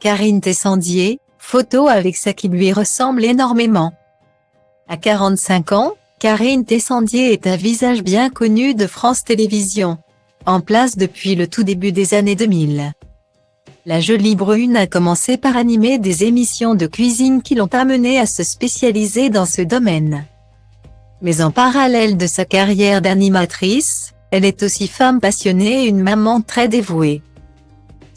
Karine Tessandier, photo avec sa qui lui ressemble énormément. À 45 ans, Karine Tessandier est un visage bien connu de France Télévisions, en place depuis le tout début des années 2000. La jolie brune a commencé par animer des émissions de cuisine qui l'ont amenée à se spécialiser dans ce domaine. Mais en parallèle de sa carrière d'animatrice, elle est aussi femme passionnée et une maman très dévouée.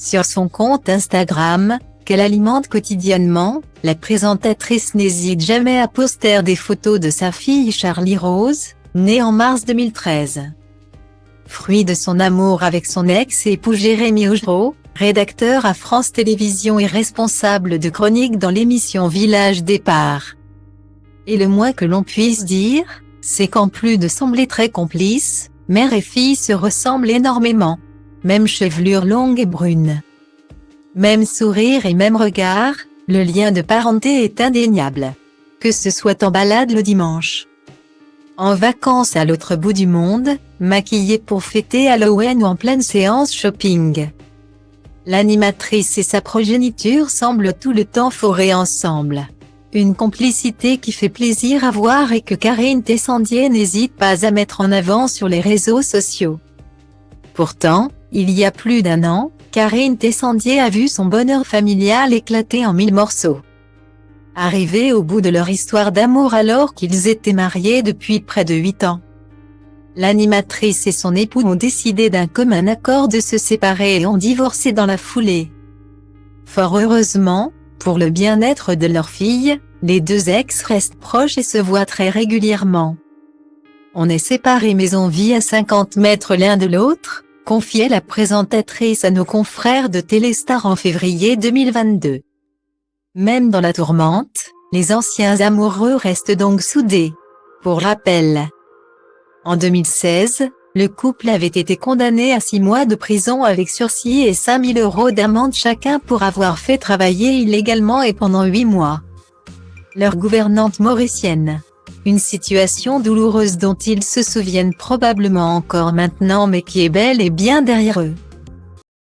Sur son compte Instagram, qu'elle alimente quotidiennement, la présentatrice n'hésite jamais à poster des photos de sa fille Charlie Rose, née en mars 2013. Fruit de son amour avec son ex-époux Jérémy Augereau, rédacteur à France Télévisions et responsable de chronique dans l'émission Village Départ. Et le moins que l'on puisse dire, c'est qu'en plus de sembler très complices, mère et fille se ressemblent énormément. Même chevelure longue et brune. Même sourire et même regard, le lien de parenté est indéniable. Que ce soit en balade le dimanche, en vacances à l'autre bout du monde, maquillée pour fêter Halloween ou en pleine séance shopping. L'animatrice et sa progéniture semblent tout le temps forer ensemble. Une complicité qui fait plaisir à voir et que Karine Tessandier n'hésite pas à mettre en avant sur les réseaux sociaux. Pourtant, il y a plus d'1 an, Karine Tessandier a vu son bonheur familial éclater en 1000 morceaux. Arrivés au bout de leur histoire d'amour alors qu'ils étaient mariés depuis près de 8 ans. L'animatrice et son époux ont décidé d'un commun accord de se séparer et ont divorcé dans la foulée. Fort heureusement, pour le bien-être de leur fille, les deux ex restent proches et se voient très régulièrement. On est séparés mais on vit à 50 mètres l'un de l'autre, confiait la présentatrice à nos confrères de Téléstar en février 2022. Même dans la tourmente, les anciens amoureux restent donc soudés. Pour rappel, en 2016, le couple avait été condamné à 6 mois de prison avec sursis et 5 000 € d'amende chacun pour avoir fait travailler illégalement et pendant 8 mois leur gouvernante mauricienne. Une situation douloureuse dont ils se souviennent probablement encore maintenant mais qui est bel et bien derrière eux.